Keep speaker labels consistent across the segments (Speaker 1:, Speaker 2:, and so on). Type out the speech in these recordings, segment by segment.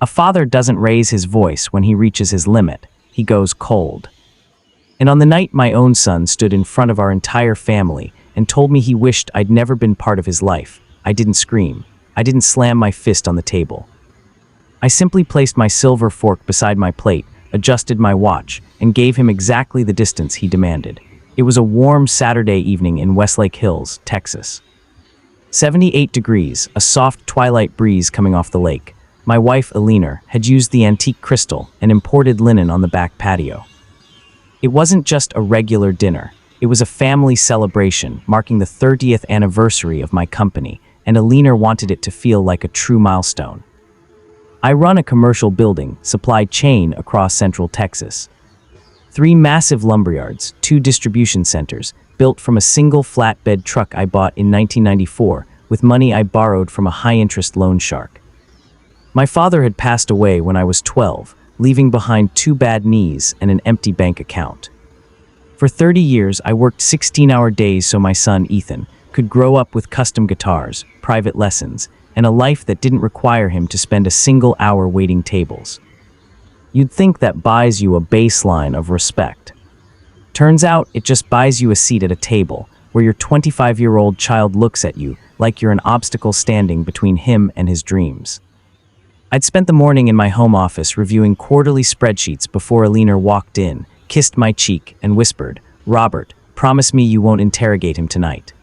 Speaker 1: A father doesn't raise his voice when he reaches his limit. He goes cold. And on the night my own son stood in front of our entire family and told me he wished I'd never been part of his life, I didn't scream. I didn't slam my fist on the table. I simply placed my silver fork beside my plate, adjusted my watch, and gave him exactly the distance he demanded. It was a warm Saturday evening in Westlake Hills, Texas. 78 degrees, a soft twilight breeze coming off the lake. My wife, Eleanor, had used the antique crystal and imported linen on the back patio. It wasn't just a regular dinner. It was a family celebration marking the 30th anniversary of my company, and Eleanor wanted it to feel like a true milestone. I run a commercial building, supply chain across Central Texas. 3 massive lumberyards, 2 distribution centers, built from a single flatbed truck I bought in 1994 with money I borrowed from a high-interest loan shark. My father had passed away when I was 12, leaving behind 2 bad knees and an empty bank account. For 30 years, I worked 16-hour days so my son, Ethan, could grow up with custom guitars, private lessons, and a life that didn't require him to spend a single hour waiting tables. You'd think that buys you a baseline of respect. Turns out, it just buys you a seat at a table where your 25-year-old child looks at you like you're an obstacle standing between him and his dreams. I'd spent the morning in my home office reviewing quarterly spreadsheets before Eleanor walked in, kissed my cheek, and whispered, "Robert, promise me you won't interrogate him tonight."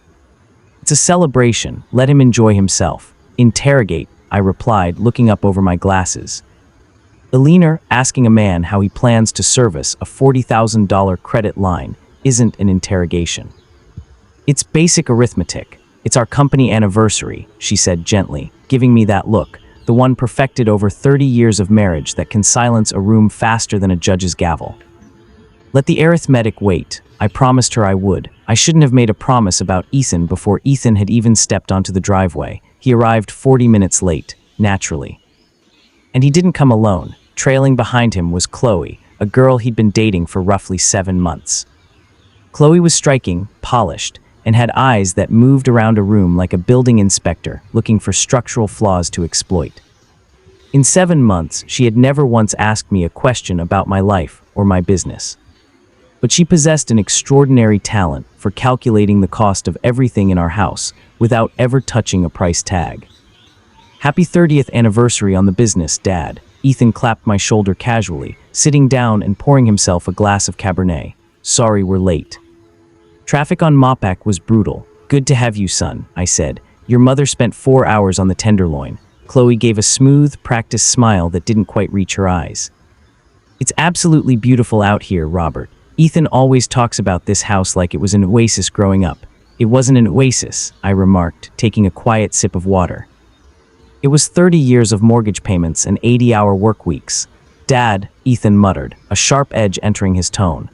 Speaker 1: "It's a celebration. Let him enjoy himself." "Interrogate," I replied, looking up over my glasses. Eleanor asking a man how he plans to service a $40,000 credit line isn't an interrogation. "It's basic arithmetic. It's our company anniversary," she said gently, giving me that look, the one perfected over 30 years of marriage that can silence a room faster than a judge's gavel. Let the arithmetic wait. I promised her I would. I shouldn't have made a promise about Ethan before Ethan had even stepped onto the driveway. He arrived 40 minutes late, naturally. And he didn't come alone. Trailing behind him was Chloe, a girl he'd been dating for roughly 7 months. Chloe was striking, polished, and had eyes that moved around a room like a building inspector looking for structural flaws to exploit. In 7 months, she had never once asked me a question about my life or my business. But she possessed an extraordinary talent for calculating the cost of everything in our house without ever touching a price tag. "Happy 30th anniversary on the business, Dad." Ethan clapped my shoulder casually, sitting down and pouring himself a glass of Cabernet. "Sorry we're late." "Traffic on Mopac was brutal. Good to have you, son," I said. "Your mother spent 4 hours on the Tenderloin." Chloe gave a smooth, practiced smile that didn't quite reach her eyes. "It's absolutely beautiful out here, Robert. Ethan always talks about this house like it was an oasis growing up." "It wasn't an oasis," I remarked, taking a quiet sip of water. "It was 30 years of mortgage payments and 80-hour work weeks." "Dad," Ethan muttered, a sharp edge entering his tone.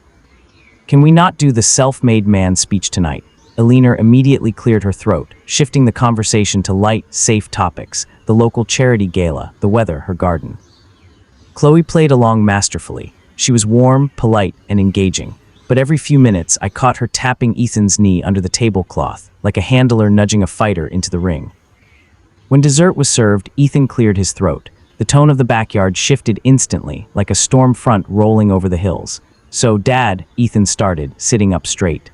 Speaker 1: "Can we not do the self-made man speech tonight?" Eleanor immediately cleared her throat, shifting the conversation to light, safe topics, the local charity gala, the weather, her garden. Chloe played along masterfully. She was warm, polite, and engaging, but every few minutes I caught her tapping Ethan's knee under the tablecloth, like a handler nudging a fighter into the ring. When dessert was served, Ethan cleared his throat. The tone of the backyard shifted instantly, like a storm front rolling over the hills. "So, Dad," Ethan started, sitting up straight.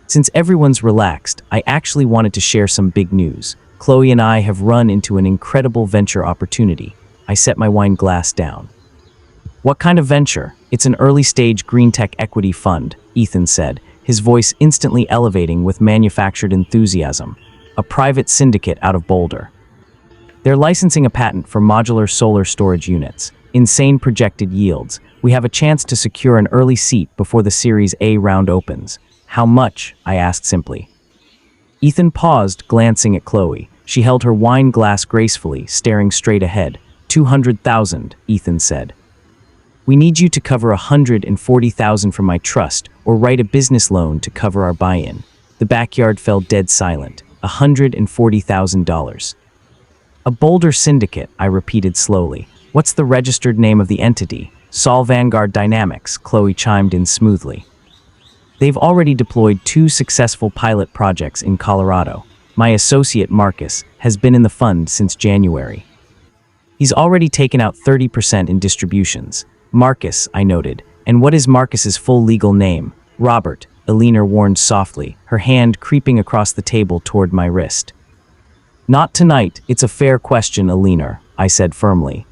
Speaker 1: "Since everyone's relaxed, I actually wanted to share some big news. Chloe and I have run into an incredible venture opportunity." I set my wine glass down. "What kind of venture?" "It's an early-stage green tech equity fund," Ethan said, his voice instantly elevating with manufactured enthusiasm. "A private syndicate out of Boulder. They're licensing a patent for modular solar storage units. Insane projected yields. We have a chance to secure an early seat before the Series A round opens." "How much?" I asked simply. Ethan paused, glancing at Chloe. She held her wine glass gracefully, staring straight ahead. "200,000, Ethan said. "We need you to cover $140,000 from my trust, or write a business loan to cover our buy-in." The backyard fell dead silent. $140,000. "A Boulder syndicate," I repeated slowly. "What's the registered name of the entity?" "Sol Vanguard Dynamics," Chloe chimed in smoothly. "They've already deployed 2 successful pilot projects in Colorado. My associate, Marcus, has been in the fund since January." He's already taken out 30% in distributions. Marcus, I noted. And what is Marcus's full legal name? Robert, Alina warned softly, her hand creeping across the table toward my wrist. Not tonight, it's a fair question, Alina, I said firmly.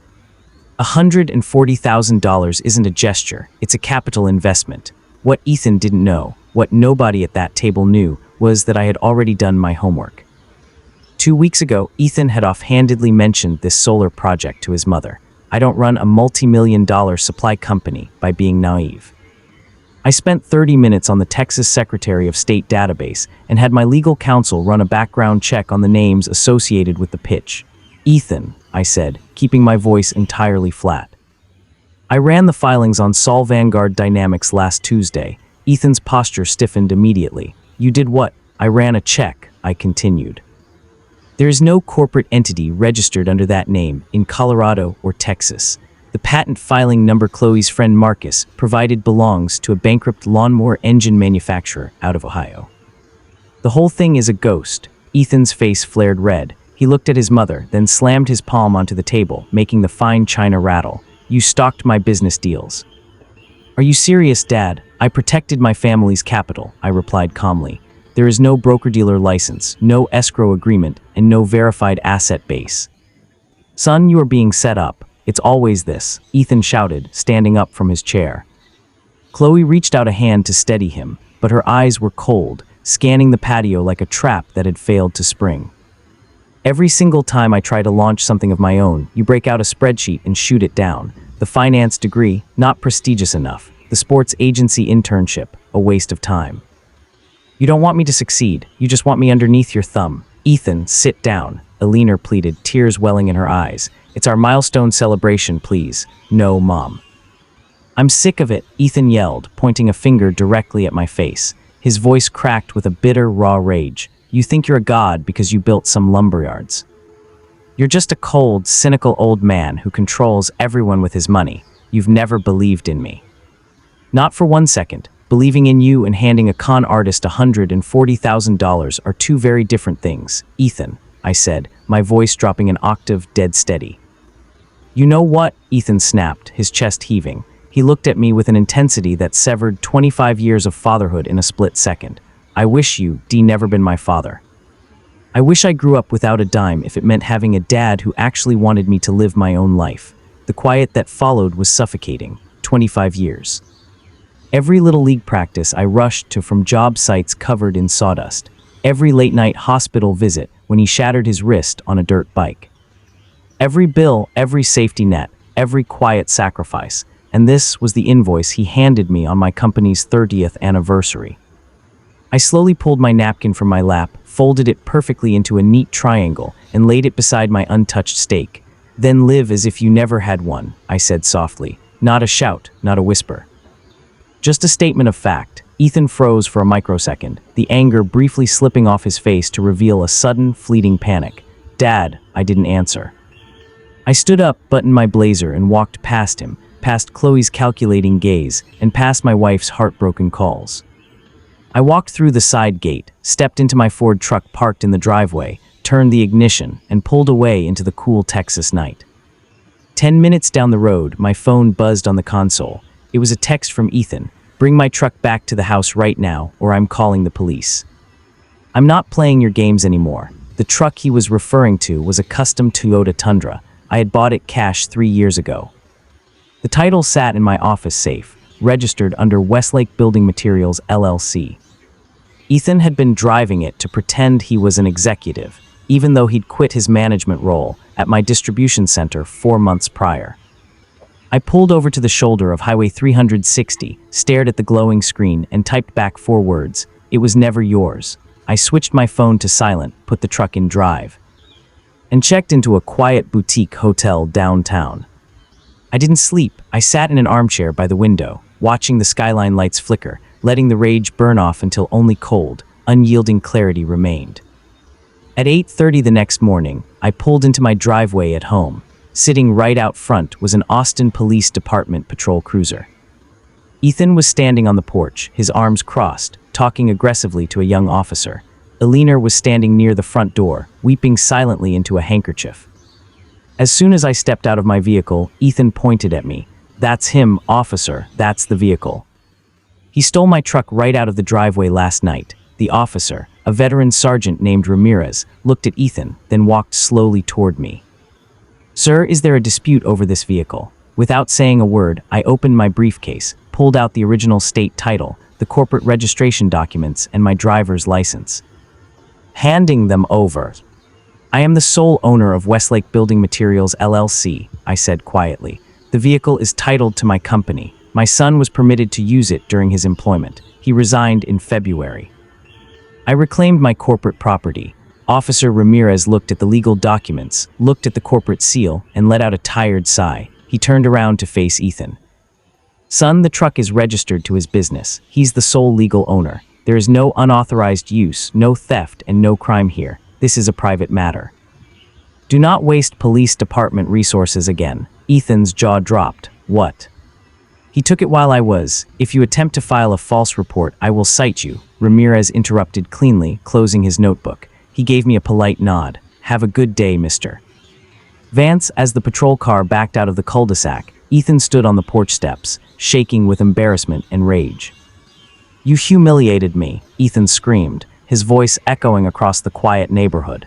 Speaker 1: $140,000 isn't a gesture, it's a capital investment. What Ethan didn't know, what nobody at that table knew, was that I had already done my homework. 2 weeks ago, Ethan had offhandedly mentioned this solar project to his mother. I don't run a multi-million-dollar supply company by being naive. I spent 30 minutes on the Texas Secretary of State database and had my legal counsel run a background check on the names associated with the pitch. Ethan, I said, keeping my voice entirely flat. I ran the filings on Sol Vanguard Dynamics last Tuesday. Ethan's posture stiffened immediately. You did what? I ran a check, I continued. There is no corporate entity registered under that name in Colorado or Texas. The patent filing number Chloe's friend Marcus provided belongs to a bankrupt lawnmower engine manufacturer out of Ohio. The whole thing is a ghost. Ethan's face flared red. He looked at his mother, then slammed his palm onto the table, making the fine china rattle. You stalked my business deals. Are you serious, Dad? I protected my family's capital, I replied calmly. There is no broker-dealer license, no escrow agreement, and no verified asset base. Son, you are being set up. It's always this, Ethan shouted, standing up from his chair. Chloe reached out a hand to steady him, but her eyes were cold, scanning the patio like a trap that had failed to spring. Every single time I try to launch something of my own, you break out a spreadsheet and shoot it down. The finance degree, not prestigious enough. The sports agency internship, a waste of time. You don't want me to succeed, you just want me underneath your thumb. Ethan, sit down, Alina pleaded, tears welling in her eyes. It's our milestone celebration, please. No, Mom. I'm sick of it, Ethan yelled, pointing a finger directly at my face. His voice cracked with a bitter, raw rage. You think you're a god because you built some lumberyards. You're just a cold, cynical old man who controls everyone with his money. You've never believed in me. Not for 1 second. Believing in you and handing a con artist $140,000 are two very different things. Ethan, I said, my voice dropping an octave, dead steady. You know what? Ethan snapped, his chest heaving. He looked at me with an intensity that severed 25 years of fatherhood in a split second. I wish you'd never been my father. I wish I grew up without a dime if it meant having a dad who actually wanted me to live my own life. The quiet that followed was suffocating. 25 years. Every little league practice I rushed to from job sites covered in sawdust. Every late-night hospital visit when he shattered his wrist on a dirt bike. Every bill, every safety net, every quiet sacrifice. And this was the invoice he handed me on my company's 30th anniversary. I slowly pulled my napkin from my lap, folded it perfectly into a neat triangle, and laid it beside my untouched steak. Then live as if you never had one, I said softly. Not a shout, not a whisper. Just a statement of fact. Ethan froze for a microsecond, the anger briefly slipping off his face to reveal a sudden, fleeting panic. Dad, I didn't answer. I stood up, buttoned my blazer, and walked past him, past Chloe's calculating gaze, and past my wife's heartbroken calls. I walked through the side gate, stepped into my Ford truck parked in the driveway, turned the ignition, and pulled away into the cool Texas night. 10 minutes down the road, my phone buzzed on the console. It was a text from Ethan. Bring my truck back to the house right now, or I'm calling the police. I'm not playing your games anymore. The truck he was referring to was a custom Toyota Tundra. I had bought it cash 3 years ago. The title sat in my office safe, registered under Westlake Building Materials, LLC. Ethan had been driving it to pretend he was an executive, even though he'd quit his management role at my distribution center 4 months prior. I pulled over to the shoulder of Highway 360, stared at the glowing screen, and typed back 4 words. It was never yours. I switched my phone to silent, put the truck in drive, and checked into a quiet boutique hotel downtown. I didn't sleep. I sat in an armchair by the window, watching the skyline lights flicker, letting the rage burn off until only cold, unyielding clarity remained. At 8:30 the next morning, I pulled into my driveway at home. Sitting right out front was an Austin Police Department patrol cruiser. Ethan was standing on the porch, his arms crossed, talking aggressively to a young officer. Alina was standing near the front door, weeping silently into a handkerchief. As soon as I stepped out of my vehicle, Ethan pointed at me. "That's him, officer. That's the vehicle. He stole my truck right out of the driveway last night." The officer, a veteran sergeant named Ramirez, looked at Ethan, then walked slowly toward me. "Sir, is there a dispute over this vehicle?" Without saying a word, I opened my briefcase, pulled out the original state title, the corporate registration documents, and my driver's license. Handing them over. "I am the sole owner of Westlake Building Materials LLC," I said quietly. "The vehicle is titled to my company. My son was permitted to use it during his employment. He resigned in February." I reclaimed my corporate property. Officer Ramirez looked at the legal documents, looked at the corporate seal, and let out a tired sigh. He turned around to face Ethan. "Son, the truck is registered to his business. He's the sole legal owner. There is no unauthorized use, no theft, and no crime here. This is a private matter. Do not waste police department resources again." Ethan's jaw dropped. "What?" "He took it while I was. If you attempt to file a false report, I will cite you," Ramirez interrupted cleanly, closing his notebook. He gave me a polite nod. "Have a good day, mister." Vance, as the patrol car backed out of the cul-de-sac, Ethan stood on the porch steps, shaking with embarrassment and rage. "You humiliated me," Ethan screamed, his voice echoing across the quiet neighborhood.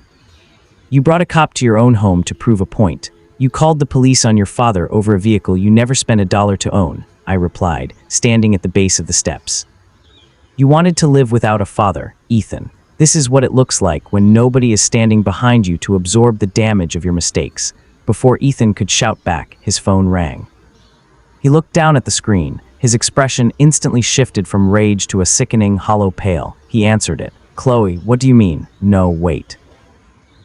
Speaker 1: "You brought a cop to your own home to prove a point. You called the police on your father over a vehicle you never spent a dollar to own," I replied, standing at the base of the steps. "You wanted to live without a father, Ethan. This is what it looks like when nobody is standing behind you to absorb the damage of your mistakes." Before Ethan could shout back, his phone rang. He looked down at the screen. His expression instantly shifted from rage to a sickening, hollow pain. He answered it. "Chloe, what do you mean?" "No, wait.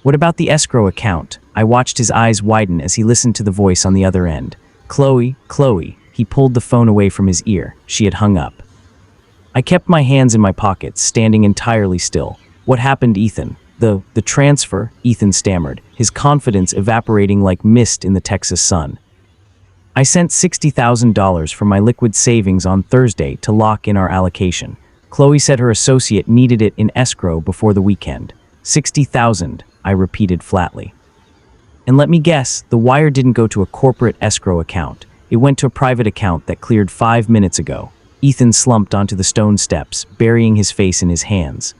Speaker 1: What about the escrow account?" I watched his eyes widen as he listened to the voice on the other end. "Chloe, Chloe." He pulled the phone away from his ear. She had hung up. I kept my hands in my pockets, standing entirely still. "What happened, Ethan?" The transfer," Ethan stammered, his confidence evaporating like mist in the Texas sun. "I sent $60,000 from my liquid savings on Thursday to lock in our allocation. Chloe said her associate needed it in escrow before the weekend." $60,000, I repeated flatly. "And let me guess, the wire didn't go to a corporate escrow account. It went to a private account that cleared 5 minutes ago." Ethan slumped onto the stone steps, burying his face in his hands.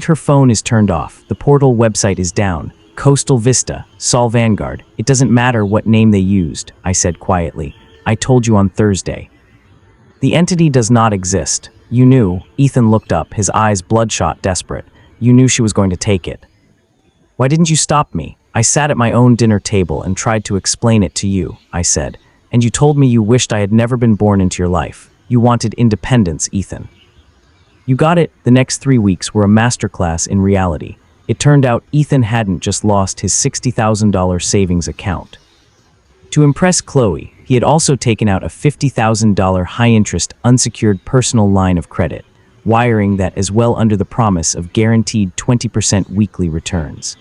Speaker 1: Her phone is turned off. The portal website is down. Coastal Vista, Sol Vanguard. It doesn't matter what name they used," I said quietly. "I told you on Thursday. The entity does not exist. You knew." Ethan looked up, his eyes bloodshot, desperate. "You knew she was going to take it. Why didn't you stop me? I sat at my own dinner table and tried to explain it to you," I said. "And you told me you wished I had never been born into your life. You wanted independence, Ethan. You got it." The next 3 weeks were a masterclass in reality. It turned out Ethan hadn't just lost his $60,000 savings account. To impress Chloe, he had also taken out a $50,000 high-interest unsecured personal line of credit, wiring that as well under the promise of guaranteed 20% weekly returns.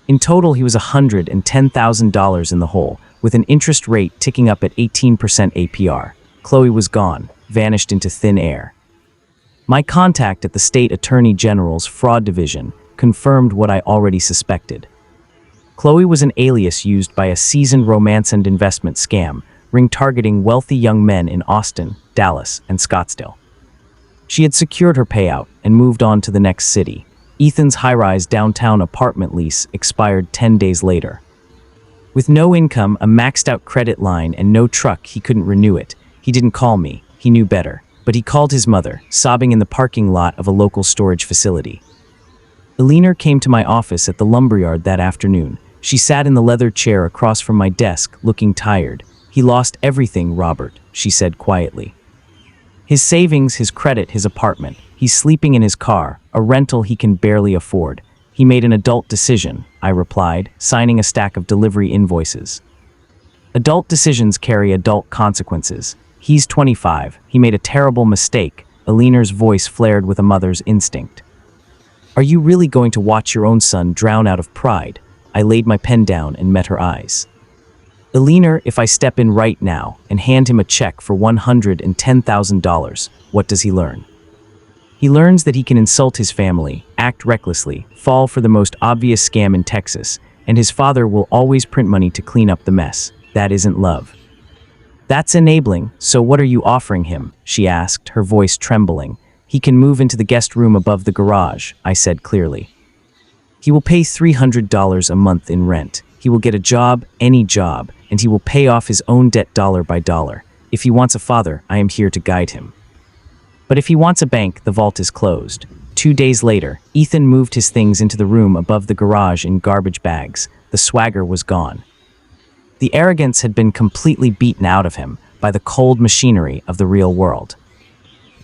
Speaker 1: In total, he was $110,000 in the hole, with an interest rate ticking up at 18% APR. Chloe was gone, vanished into thin air. My contact at the State Attorney General's Fraud Division confirmed what I already suspected. Chloe was an alias used by a seasoned romance and investment scam, ring-targeting wealthy young men in Austin, Dallas, and Scottsdale. She had secured her payout and moved on to the next city. Ethan's high-rise downtown apartment lease expired 10 days later. With no income, a maxed-out credit line, and no truck, he couldn't renew it. He didn't call me. He knew better. But he called his mother, sobbing in the parking lot of a local storage facility. Eleanor came to my office at the lumberyard that afternoon. She sat in the leather chair across from my desk, looking tired. "He lost everything, Robert," she said quietly. "His savings, his credit, his apartment. He's sleeping in his car, a rental he can barely afford. He made an adult decision," I replied, signing a stack of delivery invoices. "Adult decisions carry adult consequences. He's 25. He made a terrible mistake." Eleanor's voice flared with a mother's instinct. "Are you really going to watch your own son drown out of pride?" I laid my pen down and met her eyes. "Eleanor, if I step in right now and hand him a check for $110,000, what does he learn? He learns that he can insult his family, act recklessly, fall for the most obvious scam in Texas, and his father will always print money to clean up the mess. That isn't love. That's enabling, so what are you offering him? She asked, her voice trembling. He can move into the guest room above the garage, I said clearly. He will pay $300 a month in rent. He will get a job, any job, and he will pay off his own debt dollar by dollar. If he wants a father, I am here to guide him. But if he wants a bank, the vault is closed. 2 days later, Ethan moved his things into the room above the garage in garbage bags. The swagger was gone. The arrogance had been completely beaten out of him by the cold machinery of the real world.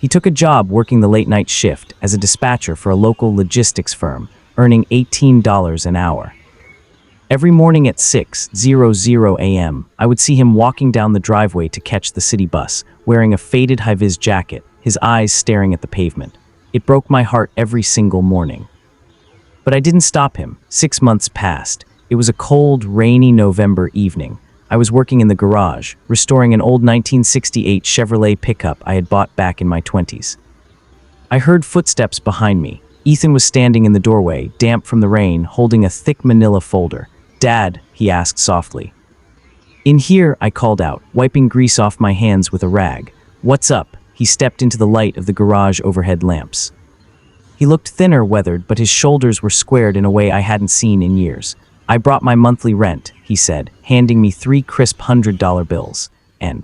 Speaker 1: He took a job working the late-night shift as a dispatcher for a local logistics firm, earning $18 an hour. Every morning at 6:00 a.m., I would see him walking down the driveway to catch the city bus, wearing a faded high-vis jacket, his eyes staring at the pavement. It broke my heart every single morning. But I didn't stop him. 6 months passed. It was a cold, rainy November evening. I was working in the garage, restoring an old 1968 Chevrolet pickup I had bought back in my 20s. I heard footsteps behind me. Ethan was standing in the doorway, damp from the rain, holding a thick manila folder. "Dad," he asked softly. "In here," I called out, wiping grease off my hands with a rag. "What's up?" He stepped into the light of the garage overhead lamps. He looked thinner, weathered, but his shoulders were squared in a way I hadn't seen in years. "I brought my monthly rent," he said, handing me 3 crisp $100 bills. "And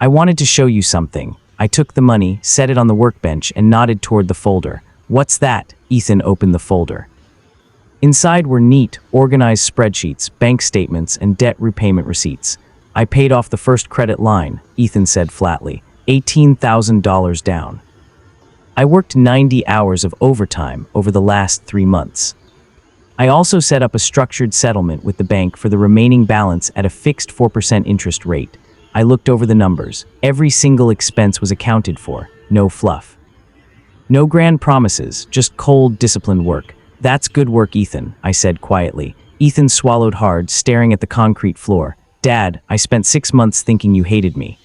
Speaker 1: I wanted to show you something." I took the money, set it on the workbench, and nodded toward the folder. "What's that?" Ethan opened the folder. Inside were neat, organized spreadsheets, bank statements, and debt repayment receipts. "I paid off the first credit line," Ethan said flatly, $18,000 down. "I worked 90 hours of overtime over the last 3 months. I also set up a structured settlement with the bank for the remaining balance at a fixed 4% interest rate." I looked over the numbers. Every single expense was accounted for, no fluff. No grand promises, just cold, disciplined work. "That's good work, Ethan," I said quietly. Ethan swallowed hard, staring at the concrete floor. "Dad, I spent 6 months thinking you hated me.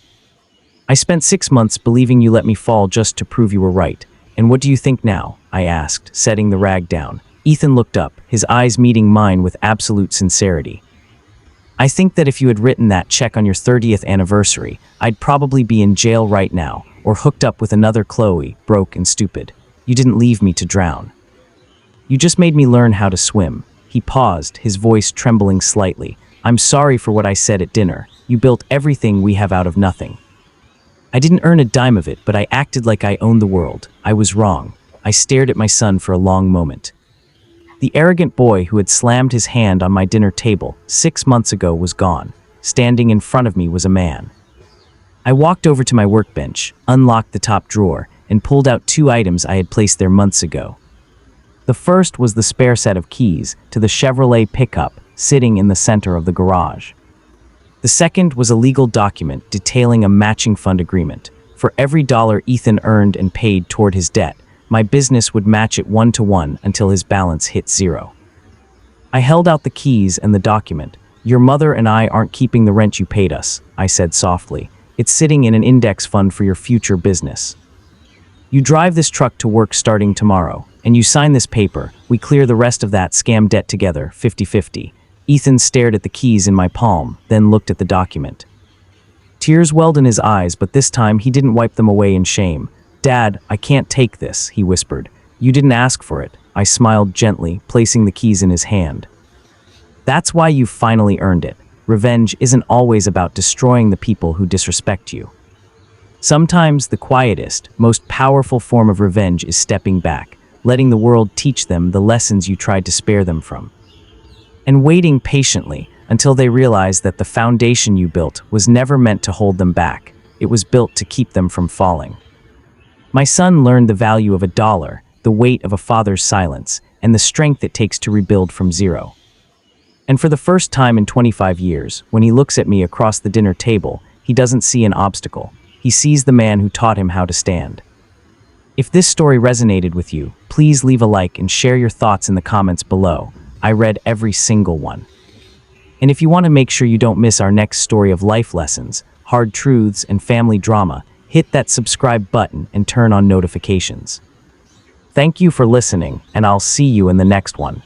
Speaker 1: I spent 6 months believing you let me fall just to prove you were right. And what do you think now?" I asked, setting the rag down. Ethan looked up, his eyes meeting mine with absolute sincerity. "I think that if you had written that check on your 30th anniversary, I'd probably be in jail right now, or hooked up with another Chloe, broke and stupid. You didn't leave me to drown. You just made me learn how to swim." He paused, his voice trembling slightly. "I'm sorry for what I said at dinner. You built everything we have out of nothing. I didn't earn a dime of it, but I acted like I owned the world. I was wrong." I stared at my son for a long moment. The arrogant boy who had slammed his hand on my dinner table 6 months ago was gone. Standing in front of me was a man. I walked over to my workbench, unlocked the top drawer, and pulled out 2 items I had placed there months ago. The first was the spare set of keys to the Chevrolet pickup sitting in the center of the garage. The second was a legal document detailing a matching fund agreement. For every dollar Ethan earned and paid toward his debt, my business would match it 1-to-1 until his balance hit 0. I held out the keys and the document. "Your mother and I aren't keeping the rent you paid us," I said softly. "It's sitting in an index fund for your future business. You drive this truck to work starting tomorrow, and you sign this paper. We clear the rest of that scam debt together, 50-50. Ethan stared at the keys in my palm, then looked at the document. Tears welled in his eyes, but this time he didn't wipe them away in shame. "Dad, I can't take this," he whispered. "You didn't ask for it." I smiled gently, placing the keys in his hand. "That's why you've finally earned it. Revenge isn't always about destroying the people who disrespect you. Sometimes the quietest, most powerful form of revenge is stepping back, letting the world teach them the lessons you tried to spare them from, and waiting patiently until they realize that the foundation you built was never meant to hold them back. It was built to keep them from falling." My son learned the value of $1, the weight of a father's silence, and the strength it takes to rebuild from 0. And for the first time in 25 years, when he looks at me across the dinner table, he doesn't see an obstacle. He sees the man who taught him how to stand. If this story resonated with you, please leave a like and share your thoughts in the comments below. I read every single one. And if you want to make sure you don't miss our next story of life lessons, hard truths, and family drama, hit that subscribe button and turn on notifications. Thank you for listening, and I'll see you in the next one.